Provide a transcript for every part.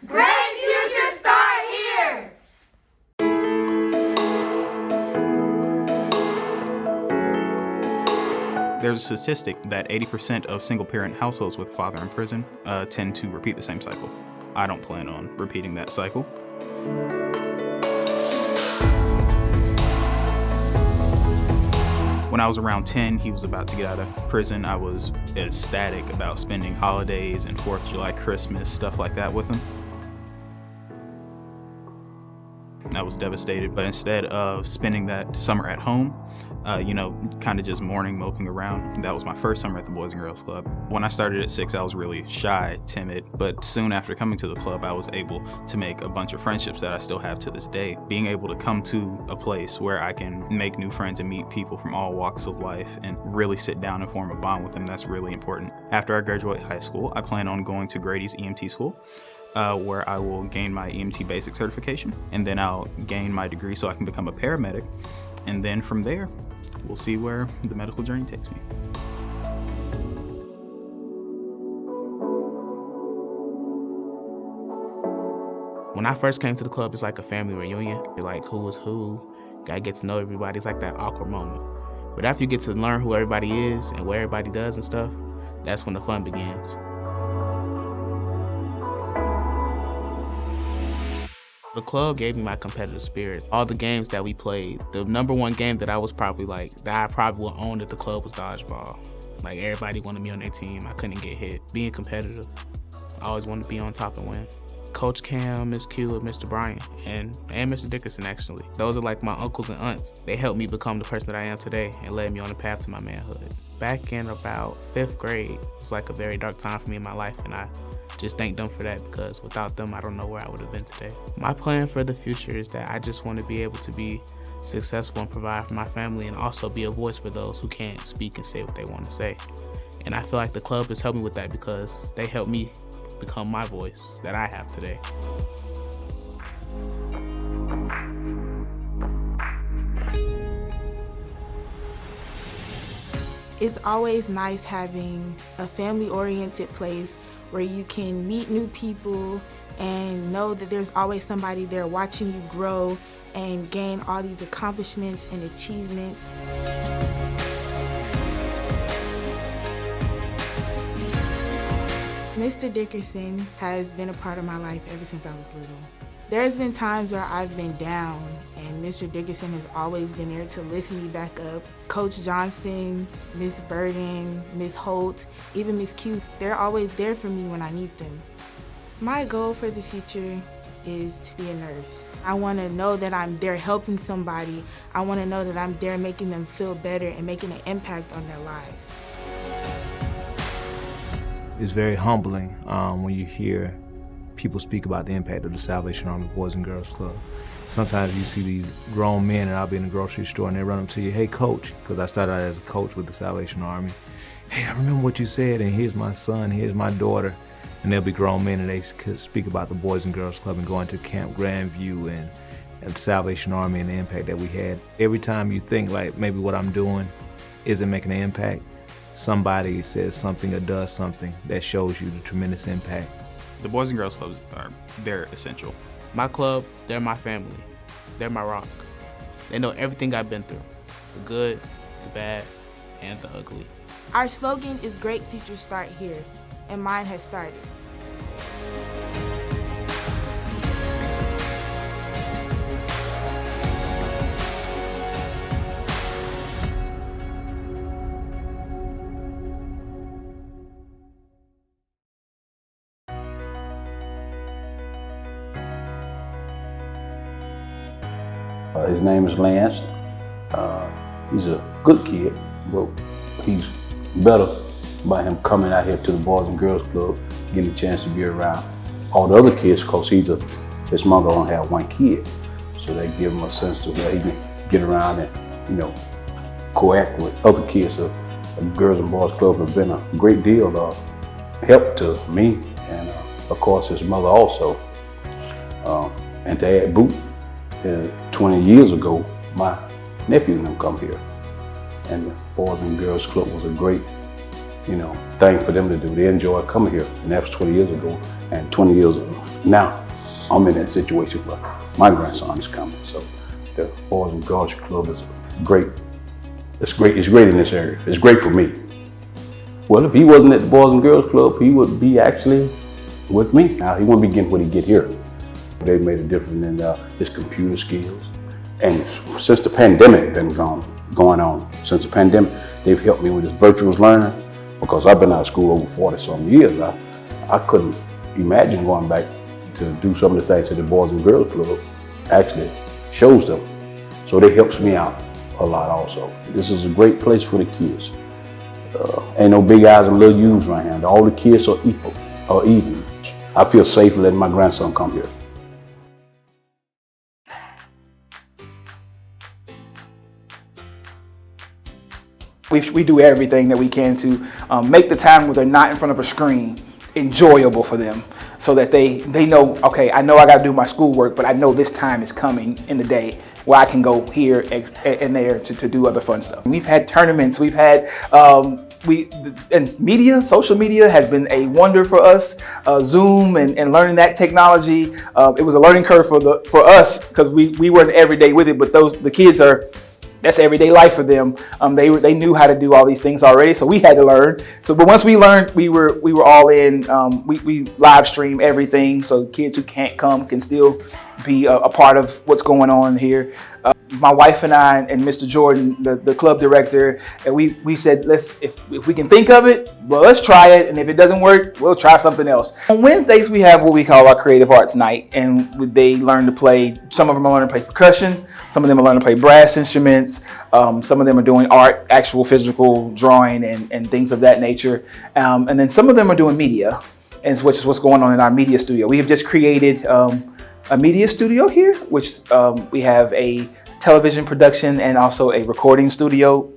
Great futures start here! There's a statistic that 80% of single-parent households with a father in prison tend to repeat the same cycle. I don't plan on repeating that cycle. When I was around 10, he was about to get out of prison. I was ecstatic about spending holidays and 4th of July, Christmas, stuff like that with him. I was devastated, but instead of spending that summer at home, kind of just mourning, moping around. That was my first summer at the Boys and Girls Club. When I started at 6, I was really shy, timid, but soon after coming to the club, I was able to make a bunch of friendships that I still have to this day. Being able to come to a place where I can make new friends and meet people from all walks of life and really sit down and form a bond with them, that's really important. After I graduate high school, I plan on going to Grady's EMT school, where I will gain my EMT basic certification, and then I'll gain my degree so I can become a paramedic. And then from there, we'll see where the medical journey takes me. When I first came to the club, it's like a family reunion. You're like, who is who? Gotta get to know everybody. It's like that awkward moment. But after you get to learn who everybody is and what everybody does and stuff, that's when the fun begins. The club gave me my competitive spirit. All the games that we played, the number one game that I was probably that I probably would own at the club was dodgeball. Like, everybody wanted me on their team. I couldn't get hit. Being competitive, I always wanted to be on top and win. Coach Cam, Miss Q, and Mr. Bryan, and Mr. Dickerson, actually. Those are like my uncles and aunts. They helped me become the person that I am today and led me on the path to my manhood. Back in about 5th grade, it was like a very dark time for me in my life, and I just thank them for that, because without them, I don't know where I would have been today. My plan for the future is that I just want to be able to be successful and provide for my family, and also be a voice for those who can't speak and say what they want to say. And I feel like the club has helped me with that, because they helped me become my voice that I have today. It's always nice having a family-oriented place where you can meet new people and know that there's always somebody there watching you grow and gain all these accomplishments and achievements. Mr. Dickerson has been a part of my life ever since I was little. There's been times where I've been down, and Mr. Dickerson has always been there to lift me back up. Coach Johnson, Miss Burden, Miss Holt, even Miss Q, they're always there for me when I need them. My goal for the future is to be a nurse. I want to know that I'm there helping somebody. I want to know that I'm there making them feel better and making an impact on their lives. It's very humbling when you hear people speak about the impact of the Salvation Army Boys and Girls Club. Sometimes you see these grown men, and I'll be in the grocery store and they run up to you, hey coach, because I started out as a coach with the Salvation Army. Hey, I remember what you said, and here's my son, here's my daughter. And they'll be grown men and they could speak about the Boys and Girls Club and going to Camp Grandview and the Salvation Army and the impact that we had. Every time you think like maybe what I'm doing isn't making an impact, somebody says something or does something that shows you the tremendous impact. The Boys and Girls Clubs they're essential. My club, they're my family. They're my rock. They know everything I've been through, the good, the bad, and the ugly. Our slogan is Great Futures Start Here, and mine has started. His name is Lance. He's a good kid, but he's better by him coming out here to the Boys and Girls Club, getting a chance to be around all the other kids, because his mother only had one kid. So they give him a sense to where he can get around and, co-act with other kids. So the Girls and Boys Club have been a great deal of help to me, and of course his mother also. And to add boot, 20 years ago, my nephew and them come here. And the Boys and Girls Club was a great, thing for them to do. They enjoyed coming here, and that was 20 years ago. And 20 years Now, I'm in that situation where my grandson is coming. So the Boys and Girls Club is great. It's great in this area. It's great for me. Well, if he wasn't at the Boys and Girls Club, he would be actually with me. Now, he wouldn't be getting what he get here. They made a difference in his computer skills. And since the pandemic been going on, since the pandemic, they've helped me with this virtual learning, because I've been out of school over 40-some years. I couldn't imagine going back to do some of the things that the Boys and Girls Club actually shows them. So they helps me out a lot also. This is a great place for the kids. Ain't no big eyes and little U's right here. All the kids are equal, or even. I feel safe letting my grandson come here. We do everything that we can to make the time when they're not in front of a screen enjoyable for them, so that they know, okay, I know I got to do my schoolwork, but I know this time is coming in the day where I can go here and there to do other fun stuff. We've had tournaments, we've had, and media, social media has been a wonder for us. Zoom and learning that technology, it was a learning curve for us, because we weren't every day with it, but the kids that's everyday life for them. They knew how to do all these things already, so we had to learn. So, but once we learned, we were all in. We live stream everything, so kids who can't come can still be a part of what's going on here. My wife and I and Mr. Jordan, the club director, and we said, if we can think of it, well, let's try it, and if it doesn't work, we'll try something else. On Wednesdays, we have what we call our creative arts night, and they learn to play. Some of them are learning to play percussion. Some of them are learning to play brass instruments. Some of them are doing art, actual physical drawing and things of that nature. And then some of them are doing media, which is what's going on in our media studio. We have just created a media studio here, which we have a television production and also a recording studio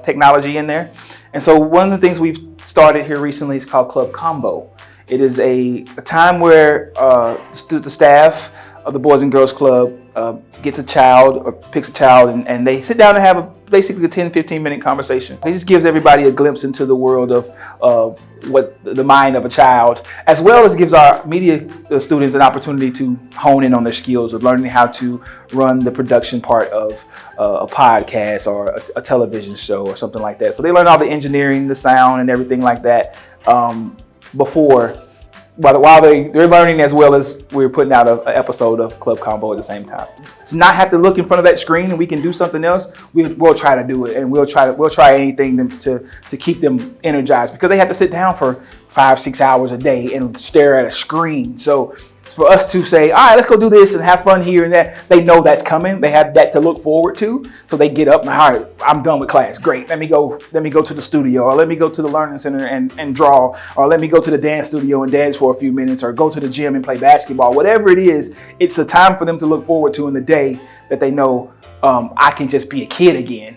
technology in there. And so one of the things we've started here recently is called Club Combo. It is a time where the staff of the Boys and Girls Club gets a child or picks a child, and they sit down and have basically a 10-15 minute conversation. It just gives everybody a glimpse into the world of what the mind of a child, as well as gives our media students an opportunity to hone in on their skills of learning how to run the production part of a podcast or a television show or something like that. So they learn all the engineering, the sound, and everything like that while they're learning, as well as we're putting out an episode of Club Combo at the same time. To not have to look in front of that screen and we can do something else, we'll try to do it, and we'll try anything to keep them energized, because they have to sit down for 5-6 hours a day and stare at a screen. So for us to say, all right, let's go do this and have fun here and there, they know that's coming. They have that to look forward to. So they get up and, all right, I'm done with class. Great. Let me go to the studio, or let me go to the learning center and draw, or let me go to the dance studio and dance for a few minutes, or go to the gym and play basketball. Whatever it is, it's a time for them to look forward to in the day that they know I can just be a kid again.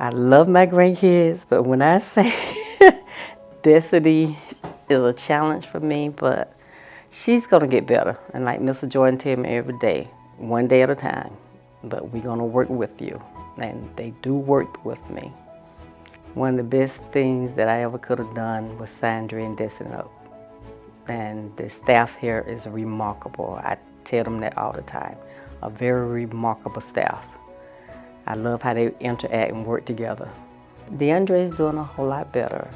I love my grandkids, but when I say Destiny is a challenge for me, but she's gonna get better. And like Mr. Jordan tell me every day, one day at a time, but we're gonna work with you. And they do work with me. One of the best things that I ever could have done was Sandra and Destiny up. And the staff here is remarkable. I tell them that all the time. A very remarkable staff. I love how they interact and work together. DeAndre is doing a whole lot better.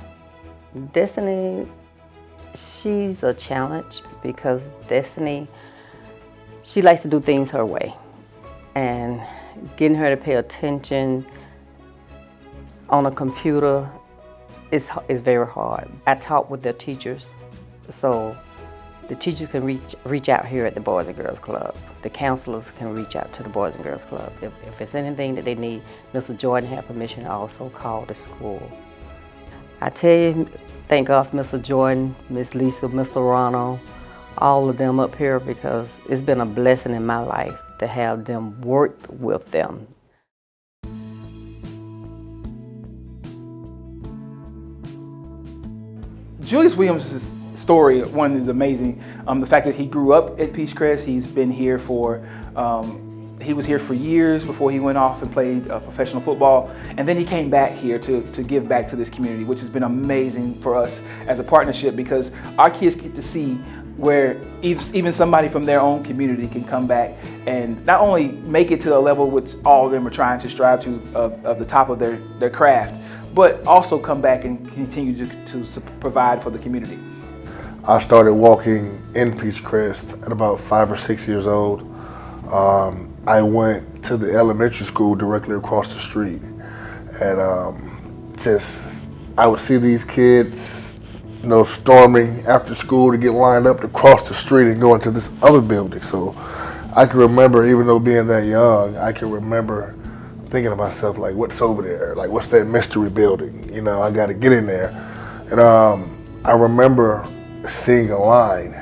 Destiny, she's a challenge, because Destiny, she likes to do things her way. And getting her to pay attention on a computer is very hard. I talk with their teachers, so the teachers can reach out here at the Boys and Girls Club. The counselors can reach out to the Boys and Girls Club. If it's anything that they need, Mr. Jordan had permission to also call the school. I tell you, thank God for Mr. Jordan, Miss Lisa, Mr. Ronald, all of them up here, because it's been a blessing in my life to have them work with them. Julius Williams' story, one, is amazing. The fact that he grew up at PEACHCREST, he's been here for, He was here for years before he went off and played professional football. And then he came back here to give back to this community, which has been amazing for us as a partnership, because our kids get to see where even somebody from their own community can come back and not only make it to the level which all of them are trying to strive to of the top of their craft, but also come back and continue to provide for the community. I started walking in PEACHCREST at about 5 or 6 years old. I went to the elementary school directly across the street, and I would see these kids, storming after school to get lined up to cross the street and go into this other building. So I can remember, even though being that young, I can remember thinking to myself, like, what's over there? Like, what's that mystery building? I got to get in there. And I remember seeing a line,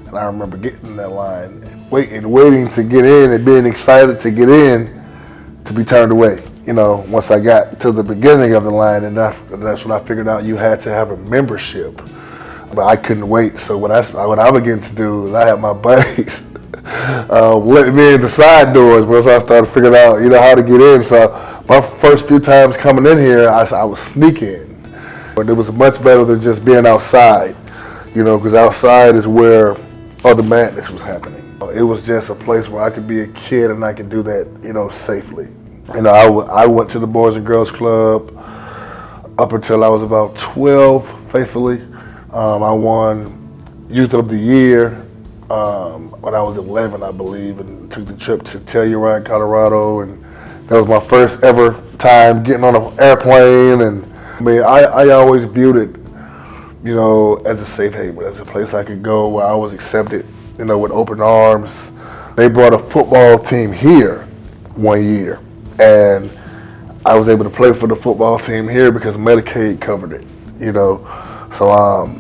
and I remember getting in that line and waiting to get in and being excited to get in to be turned away. Once I got to the beginning of the line, and that's when I figured out you had to have a membership. But I couldn't wait, so what I began to do is I had my buddies let me in the side doors once I started figuring out, how to get in. So my first few times coming in here, I was sneaking. But it was much better than just being outside, because outside is where all the madness was happening. It was just a place where I could be a kid and I could do that, safely. I went to the Boys and Girls Club up until I was about 12, faithfully. I won Youth of the Year when I was 11, I believe, and took the trip to Telluride, Colorado, and that was my first ever time getting on an airplane. And I always viewed it, as a safe haven, as a place I could go where I was accepted, with open arms. They brought a football team here one year, and I was able to play for the football team here because Medicaid covered it, So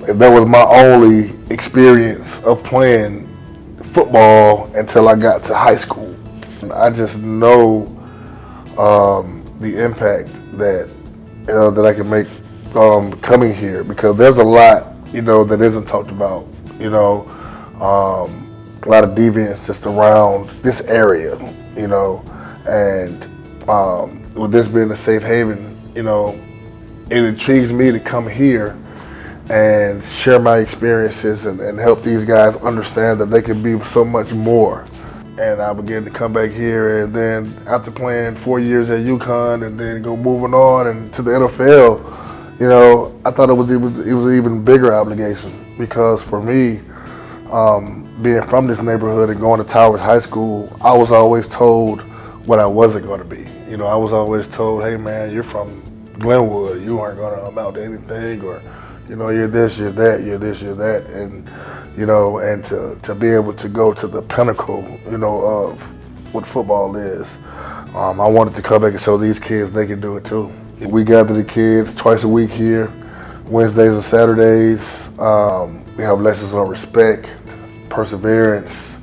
that was my only experience of playing football until I got to high school. And I just know the impact that that I can make coming here, because there's a lot that isn't talked about. A lot of deviance just around this area, and with this being a safe haven, it intrigues me to come here and share my experiences and help these guys understand that they can be so much more. And I began to come back here, and then after playing 4 years at UConn and then moving on and to the NFL, I thought it was an even bigger obligation, because for me, being from this neighborhood and going to Towers High School, I was always told what I wasn't going to be. I was always told, hey man, you're from Glenwood, you aren't going to amount to anything, or you're this, you're that, you're this, you're that, and and to be able to go to the pinnacle, of what football is. I wanted to come back and show these kids they can do it too. We gather the kids twice a week here, Wednesdays and Saturdays. We have lessons on respect, perseverance,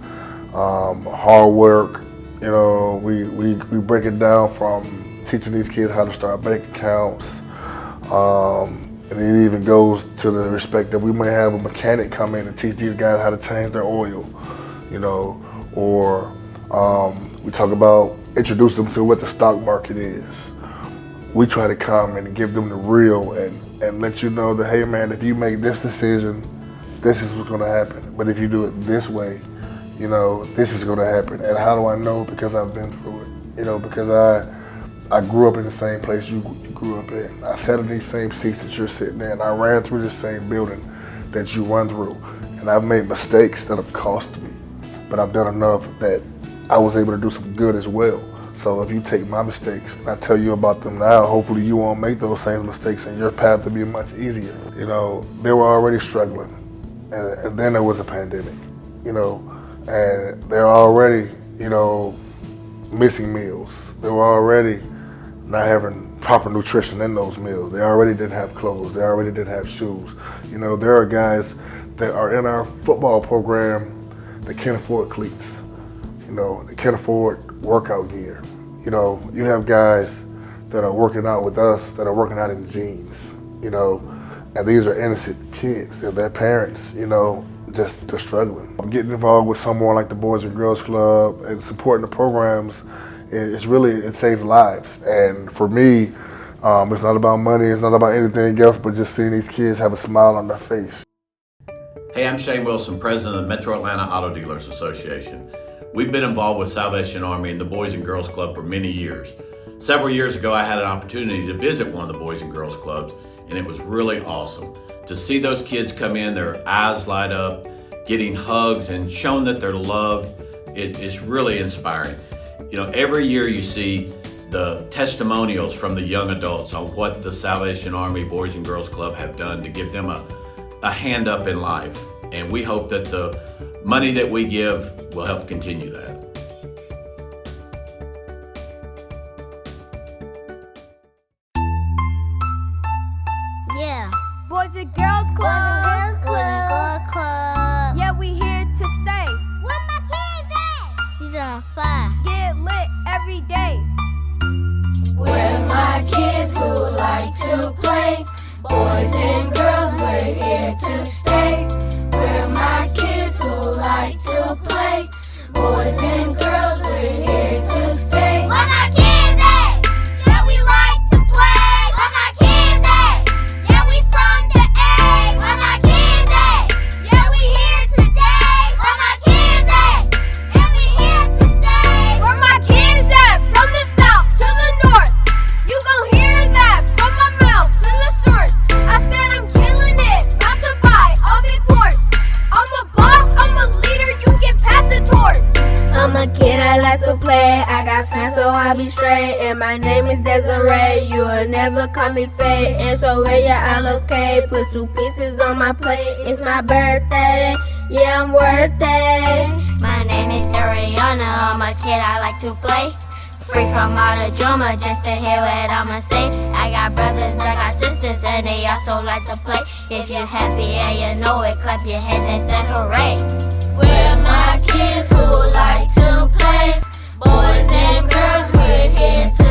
hard work. We break it down from teaching these kids how to start bank accounts. And it even goes to the respect that we may have a mechanic come in and teach these guys how to change their oil, or we talk about introduce them to what the stock market is. We try to come and give them the real and let you know that, hey man, if you make this decision, this is what's gonna happen. But if you do it this way, this is gonna happen. And how do I know? Because I've been through it, because I grew up in the same place you grew up in. I sat in these same seats that you're sitting in. I ran through the same building that you run through. And I've made mistakes that have cost me, but I've done enough that I was able to do some good as well. So if you take my mistakes and I tell you about them now, hopefully you won't make those same mistakes and your path will be much easier. They were already struggling, and then there was a pandemic, and they're already, missing meals. They were already not having proper nutrition in those meals. They already didn't have clothes. They already didn't have shoes. There are guys that are in our football program that can't afford cleats. They can't afford workout gear. You have guys that are working out with us that are working out in jeans, and these are innocent kids, and their parents, just struggling. Getting involved with someone like the Boys and Girls Club and supporting the programs, it saves lives. And for me, it's not about money, it's not about anything else, but just seeing these kids have a smile on their face. Hey, I'm Shane Wilson, president of the Metro Atlanta Auto Dealers Association. We've been involved with Salvation Army and the Boys and Girls Club for many years. Several years ago, I had an opportunity to visit one of the Boys and Girls Clubs, and it was really awesome. To see those kids come in, their eyes light up, getting hugs and shown that they're loved, it's really inspiring. You know, every year you see the testimonials from the young adults on what the Salvation Army Boys and Girls Club have done to give them a hand up in life. And we hope that the money that we give will help continue that. Yeah. Boys and Girls Club. Boys and Girls Club. Yeah, we here to stay. Where my kids at? He's on fire. Get lit every day. Where my kids who like to play. Boys and girls, we're here to stay. Where my kids who like to play. Boys and girls, we're here to stay. Where my kids at? Yeah, we like to play. Where my kids at? Yeah, we from the A. Where my kids at? Yeah, we here today. Where my kids at? Yeah, we here to stay. Where my kids at? From the south to the north. You gon' hear that from my mouth to the source. I said I'm killing it, about to buy a big Porsche. I'm a boss, I'm a leader, you can pass the torch. I'm a kid, I like to play. I got fans, so I be straight. And my name is Desiree. You will never call me fake. And so where your olive cake? Put 2 pieces on my plate. It's my birthday. Yeah, I'm worth it. My name is Ariana. I'm a kid, I like to play. Free from all the drama, just to hear what I'ma say. I got brothers, I got sisters, and they also like to play. If you're happy and you know it, clap your hands and say hooray. We're my kids who like to play. Boys and girls, we're here to